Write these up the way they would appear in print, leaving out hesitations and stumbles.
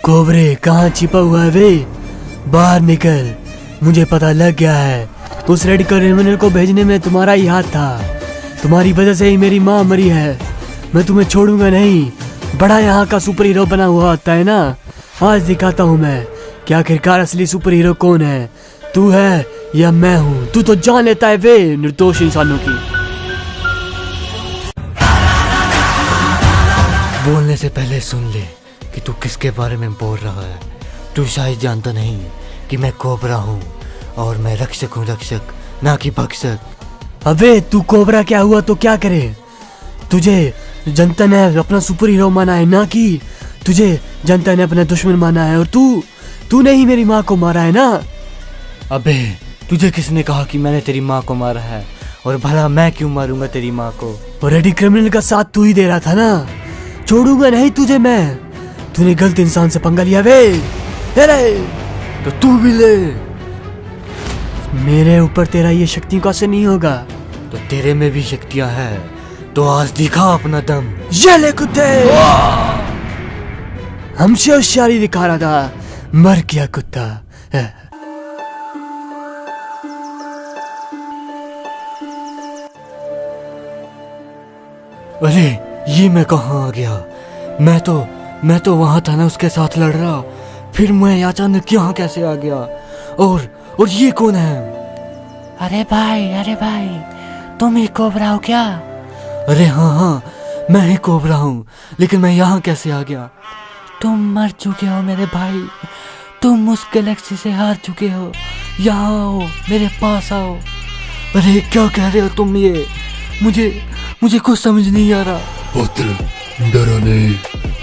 कोबरे कहाँ छिपा हुआ है वे? बाहर निकल, मुझे पता लग गया है उस रेड क्रिमिनल को भेजने में तुम्हारा ही हाथ था। तुम्हारी वजह से ही मेरी माँ मरी है। मैं तुम्हें छोड़ूंगा नहीं। बड़ा यहाँ का सुपर हीरो बना हुआ होता है ना, आज दिखाता हूँ मैं कि आखिरकार असली सुपर हीरो कौन है, तू है या मैं हूँ। तू तो जान लेता है वे निर्दोष इंसानों की। बोलने से पहले सुन ले कि तू किसके बारे में बोल रहा है। तू शायद जानता नहीं कि मैं कोबरा हूँ और मैं रक्षक हूँ, रक्षक ना कि भक्षक। अबे तू कोबरा क्या हुआ तो क्या करे? तुझे जनता ने अपना सुपर हीरो माना है, ना कि तुझे जनता ने अपना दुश्मन माना है। और तूने ही मेरी माँ को मारा है ना। अबे तुझे किसने कहा कि मैंने तेरी माँ को मारा है? और भला मैं क्यों मारूंगा तेरी माँ को? और रेडी क्रिमिनल का साथ तू ही दे रहा था ना। छोड़ूंगा नहीं तुझे मैं। तूने गलत इंसान से पंगा लिया वे। अरे तो तू भी ले। मेरे ऊपर तेरा ये शक्ति का असर नहीं होगा। तो तेरे में भी शक्तियां हैं, तो आज दिखा अपना दम। ये ले कुत्ते, हमसे होशियारी दिखा रहा था, मर गया कुत्ता। अरे ये मैं कहाँ आ गया? मैं तो वहां था ना उसके साथ लड़ रहा, फिर मैं अचानक यहाँ कैसे आ गया? और ये कौन है? अरे भाई तुम ही कोबरा हो क्या? अरे हाँ मैं ही कोबरा हूँ, लेकिन मैं यहाँ कैसे आ गया? तुम मर चुके हो मेरे भाई, तुम उस गैलेक्सी से हार चुके हो। यहाँ आओ, मेरे पास आओ। अरे क्या कह रहे हो तुम? ये मुझे कुछ समझ नहीं आ रहा। पुत्र डरो नहीं,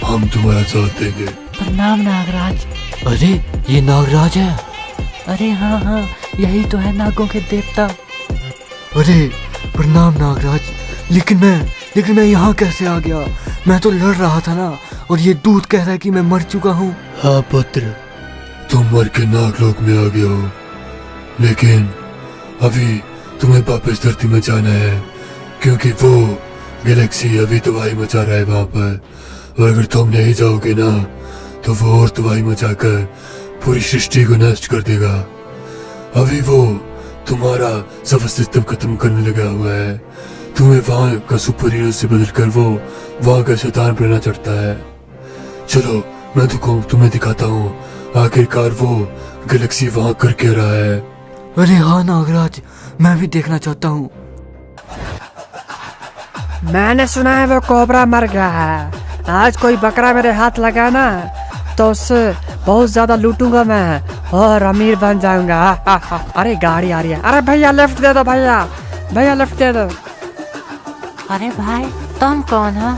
हम तुम्हारा साथ देंगे। प्रणाम नागराज। अरे ये नागराज है। अरे हाँ यही तो है नागों के देवता। अरे प्रणाम नागराज, लेकिन मैं यहाँ कैसे आ गया? मैं तो लड़ रहा था ना, और ये दूत कह रहा है कि मैं मर चुका हूँ। हाँ पुत्र, तुम मर के नागलोक में आ गए हो, लेकिन अभी तुम्हें वापस धरती में जाना है, क्योंकि वो गैलेक्सी अभी तबाही मचा रहा है वहां पर। और अगर तुम नहीं जाओगे ना, तो वो और तबाही मचाकर पूरी सृष्टि को नष्ट कर देगा। अभी वो तुम्हारा सब सिस्टम खत्म करने लगा हुआ है। तुम्हें वहां का सुपर हीरो से बदलकर वो वहां का शैतान बनना चाहता है। चलो मैं तुम्हें दिखाता हूँ आखिरकार वो गैलेक्सी वहां कर क्या रहा है। अरे हाँ नागराज, मैं भी देखना चाहता हूँ। मैंने सुना है वो कोबरा मर गया है। आज कोई बकरा मेरे हाथ लगा ना, तो उससे बहुत ज्यादा लूटूंगा मैं और अमीर बन जाऊंगा। अरे गाड़ी आ रही है। अरे भैया लिफ्ट दे दो, भैया लिफ्ट दे दो। अरे भाई तुम कौन हो?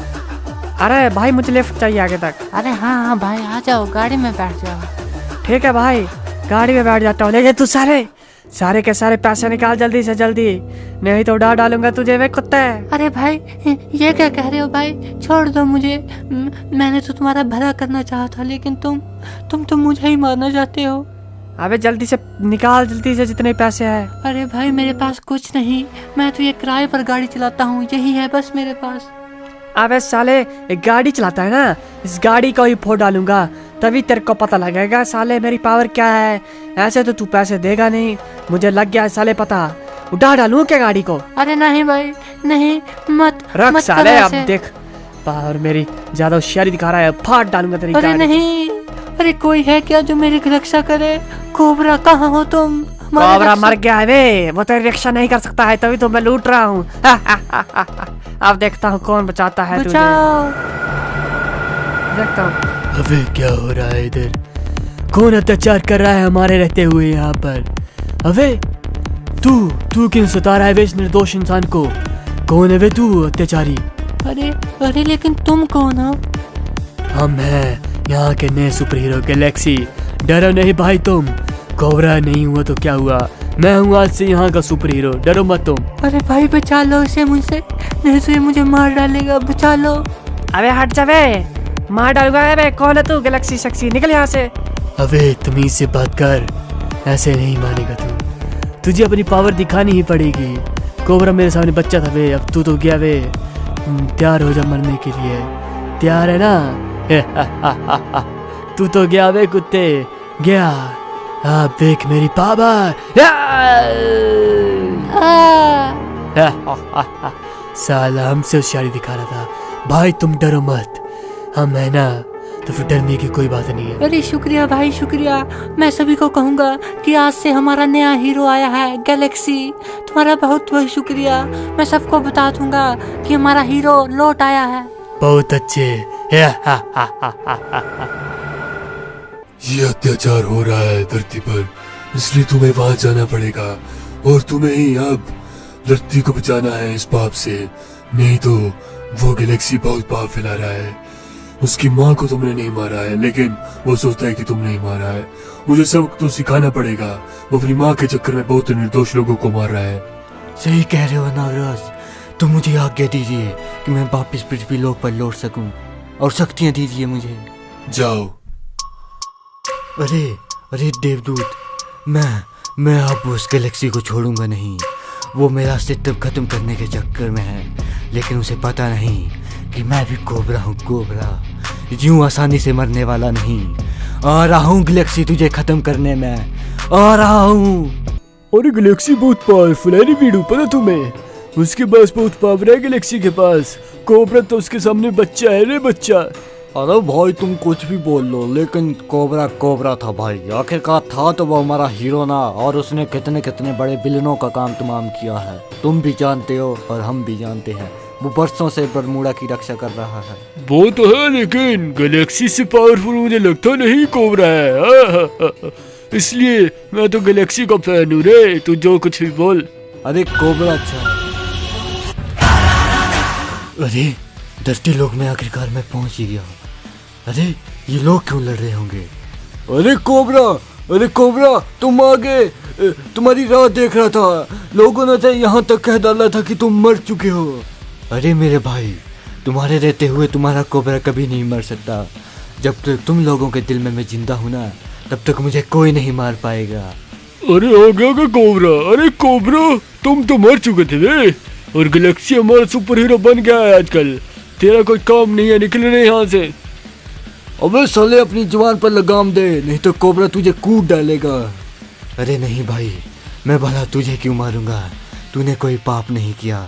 अरे भाई मुझे लिफ्ट चाहिए आगे तक। अरे हाँ भाई आ जाओ, गाड़ी में बैठ जाओ। ठीक है भाई, गाड़ी में बैठ जाता हूँ, लेकिन तू सारे के सारे पैसे निकाल जल्दी से जल्दी, नहीं तो उड़ा डालूंगा तुझे वे कुत्ते। अरे भाई ये क्या कह रहे हो भाई? छोड़ दो मुझे। मैंने तो तुम्हारा भला करना चाहा था, लेकिन तुम तो मुझे ही मारना चाहते हो। अबे जल्दी से निकाल, जल्दी से जितने पैसे हैं। अरे भाई मेरे पास कुछ नहीं, मैं तो ये किराए पर गाड़ी चलाता हूँ, यही है बस मेरे पास। अबे साले एक गाड़ी चलाता है ना, इस गाड़ी को ही फोड़ डालूंगा, तभी तेरे को पता लगेगा साले मेरी पावर क्या है। ऐसे तो तू पैसे देगा नहीं, मुझे लग गया है साले पता। उड़ा डालूं क्या गाड़ी को? अरे नहीं भाई नहीं, मत रख मत साले। अब देख पावर मेरी ज्यादा होशियारी दिखा रहा है, फाड़ डालूंगा तेरी गाड़ी। अरे नहीं, अरे कोई है क्या जो मेरी रक्षा करे? कोबरा कहाँ हो तुम? कोबरा मर गया है वे, वो तेरी रक्षा नहीं कर सकता है, तभी तो मैं लूट रहा हूँ। अब देखता हूँ कौन बचाता है तुझे। बचाओ। देखता हूँ। अबे क्या हो रहा है इधर? कौन अत्याचार कर रहा है हमारे रहते हुए यहाँ पर? अबे तू क्यों सता रहा है वे इस निर्दोष इंसान को? कौन है वे तू अत्याचारी? अरे लेकिन तुम कौन हो? हम हैं यहाँ के नए सुपर हीरो गैलेक्सी। डरो नहीं भाई तुम। कोबरा नहीं हुआ तो क्या हुआ, मैं हूँ आज से यहाँ का सुपर हीरो, डरो मत तुम। अरे भाई बचा लो इसे मुझसे, नहीं तो ये मुझे मार डालेगा, बचा लो। अबे हट जा बे, मार डालूंगा। अबे कौन है तू? गैलेक्सी शक्सी, निकल यहाँ से। अबे तमीज से बात कर, ऐसे नहीं मानेगा तू। तुझे अपनी पावर दिखानी ही पड़ेगी। कोबरा मेरे सामने बच्चा था बे, अब तू तो गया बे। तैयार हो जा मरने के लिए, तैयार है ना? तू तो गया वे कुत्ते, गया। अब देख मेरी पावर। साला हमसे होशियारी दिखा रहा था। भाई तुम डरो मत, हम है ना, तो फिर डरने की कोई बात नहीं है। अरे शुक्रिया भाई शुक्रिया। मैं सभी को कहूँगा कि आज से हमारा नया हीरो आया है गैलेक्सी। तुम्हारा बहुत बहुत शुक्रिया। मैं सबको बता दूंगा कि हमारा हीरो लौट आया है। बहुत अच्छे। ये अत्याचार हो रहा है धरती पर, इसलिए तुम्हें वहां जाना पड़ेगा और तुम्हें ही अब धरती को बचाना है इस पाप से। नहीं तो वो गैलेक्सी बहुत पाप फैला रहा है। उसकी माँ को तुमने नहीं मारा है, लेकिन वो सोचता है कि तुमने ही मारा है। मुझे सबक तो सिखाना पड़ेगा। वो अपनी माँ के चक्कर में बहुत निर्दोष लोगों को मार रहा है। सही कह रहे हो नागराज, तुम मुझे आज्ञा दीजिए कि मैं वापस पृथ्वी लोक पर लौट सकूं, और शक्तियां दीजिए मुझे। जाओ। अरे अरे देवदूत, मैं अब उस गैलेक्सी को छोड़ूंगा नहीं। वो मेरा अस्तित्व खत्म करने के चक्कर में है, लेकिन उसे पता नहीं कि मैं भी कोबरा हूँ। कोबरा यूं आसानी से मरने वाला नहीं। आ रहा हूँ गैलेक्सी तुझे खत्म करने में, आ रहा हूँ। और गैलेक्सी बहुत पावरफुल है वीडू, पता तुम्हें? उसके पास बहुत पावर है गैलेक्सी के पास। कोबरा तो उसके सामने बच्चा है रे बच्चा। अरे भाई तुम कुछ भी बोल लो, लेकिन कोबरा कोबरा था भाई। आखिरकार था तो वो हमारा हीरो ना, और उसने कितने कितने बड़े विलनों का काम तमाम किया है। तुम भी जानते हो और हम भी जानते हैं। वो बरसों से बरमूडा की रक्षा कर रहा है। वो तो है, लेकिन गैलेक्सी से पावरफुल मुझे लगता नहीं कोबरा है। इसलिए मैं तो गैलेक्सी का फैन हूँ रे, तू जो कुछ भी बोल। अरे कोबरा अच्छा। अरे धरती लोक में आखिरकार मैं पहुंच ही गया। अरे ये लोग क्यों लड़ रहे होंगे? अरे कोबरा तुम आगे, तुम्हारी राह देख रहा था। लोगों ने तो यहाँ तक कह डाला था कि तुम मर चुके हो। अरे मेरे भाई, तुम्हारे रहते हुए तुम्हारा कोबरा कभी नहीं मर सकता। जब तक तुम लोगों के दिल में मैं जिंदा हूँ ना, तब तक मुझे कोई नहीं मार पाएगा। अरे हो गया क्या कोबरा? अरे कोबरा तुम तो मर चुके थे वे, और गैलेक्सी हमारा सुपर हीरो बन गया है आजकल। तेरा कोई काम नहीं है, निकल रहे यहाँ से। अबे साले अपनी जुबान पर लगाम दे, नहीं तो कोबरा तुझे कूट डालेगा। अरे नहीं भाई, मैं भला तुझे क्यों मारूंगा? तूने कोई पाप नहीं किया,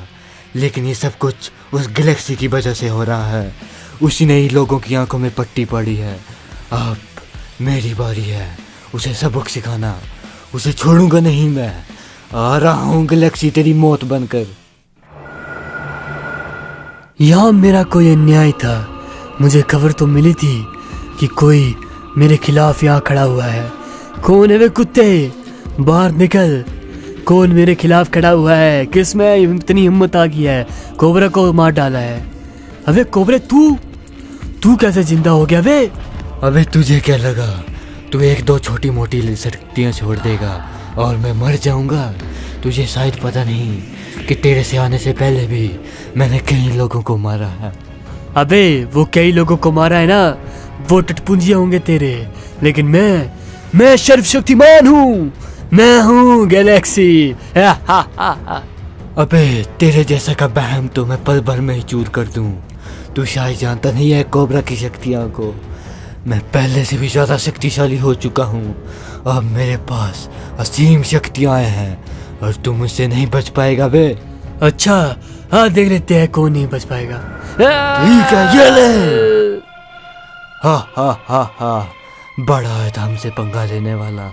लेकिन ये सब कुछ उस गैलेक्सी की वजह से हो रहा है। उसी ने ही लोगों की आंखों में पट्टी पड़ी है। अब मेरी बारी है उसे सबक सिखाना। उसे छोड़ूंगा नहीं मैं। आ रहा हूँ गैलेक्सी तेरी मौत बनकर। यहाँ मेरा कोई अन्याय था। मुझे खबर तो मिली थी कि कोई मेरे खिलाफ यहाँ खड़ा हुआ है। कौन है वे कुत्ते? बाहर निकल। कौन मेरे खिलाफ खड़ा हुआ है? किस में इतनी हिम्मत आ गई है? कोबरा को मार डाला है। अबे कोबरे तू कैसे जिंदा हो गया वे? अबे तुझे क्या लगा तू एक दो छोटी मोटी शक्तियाँ छोड़ देगा और मैं मर जाऊंगा? तुझे शायद पता नहीं कि तेरे से आने से पहले भी मैंने कई लोगों को मारा है। अबे वो कई लोगों को मारा है ना, वो टटपुंजिया होंगे तेरे, लेकिन मैं सर्वशक्तिमान हूँ। मैं हूँ गैलेक्सी। अबे तेरे जैसा का बहम तो मैं पल भर में ही चूर कर दूं। तू शायद जानता नहीं है कोबरा की शक्तियाँ को। मैं पहले से भी ज्यादा शक्तिशाली हो चुका हूँ। अब मेरे पास असीम शक्तियाँ हैं और तू मुझसे नहीं बच पाएगा बे। अच्छा हाँ, देख लेते हैं कौन नहीं बच पाएगा। ठीक है, ये ले। हा हा हा हा, बड़ा है हमसे पंगा लेने वाला।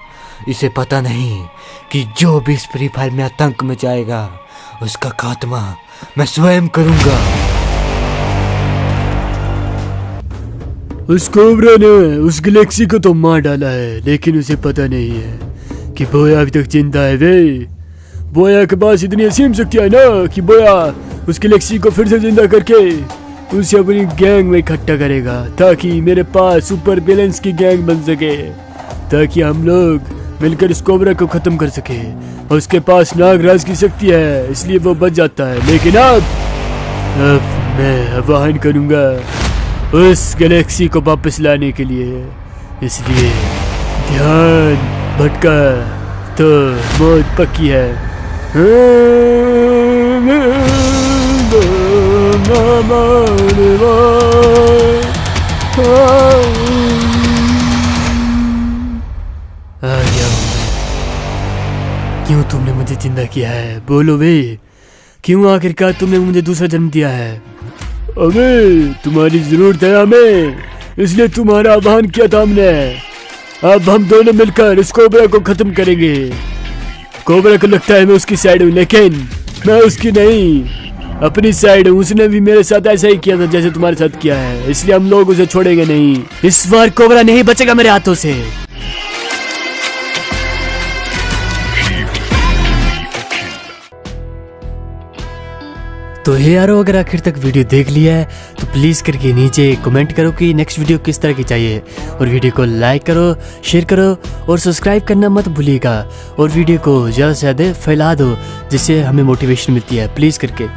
इसे पता नहीं कि जो भी इस फ्री फायर में आतंक मचाएगा उसका खात्मा मैं स्वयं करूंगा। उस कोबरा ने उस गैलेक्सी को तो मार डाला है, लेकिन उसे पता नहीं है कि बोया अभी तक जिंदा है वे। बोया के पास इतनी असीम शक्तियां है ना कि बोया उस गैलेक्सी को फिर से जिंदा करके उसे अपनी गैंग में इकट्ठा करेगा, ताकि मेरे पास सुपर विलेंस की गैंग बन सके, ताकि हम लोग मिलकर इस कोबरा को खत्म कर सके। और उसके पास नागराज की शक्ति है, इसलिए वो बच जाता है। लेकिन अब मैं आह्वान करूंगा उस गैलेक्सी को वापस लाने के लिए, इसलिए ध्यान भटका तो मौत पक्की है। जिंदा किया है? बोलो वे, क्यों आखिरकार तुमने मुझे दूसरा जन्म दिया है? अबे तुम्हारी जरूरत है हमें, इसलिए तुम्हारा आह्वान किया था हमने। अब हम दोनों मिलकर इस कोबरा को खत्म करेंगे। कोबरा को लगता है मैं उसकी साइड हूँ, लेकिन मैं उसकी नहीं, अपनी साइड हूँ। उसने भी मेरे साथ ऐसा ही किया था जैसे तुम्हारे साथ किया है, इसलिए हम लोग उसे छोड़ेंगे नहीं। इस बार कोबरा नहीं बचेगा मेरे हाथों से। तो हे यारो, अगर आखिर तक वीडियो देख लिया है तो प्लीज़ करके नीचे कमेंट करो कि नेक्स्ट वीडियो किस तरह की चाहिए, और वीडियो को लाइक करो, शेयर करो और सब्सक्राइब करना मत भूलिएगा, और वीडियो को ज़्यादा से ज़्यादा फैला दो जिससे हमें मोटिवेशन मिलती है, प्लीज़ करके।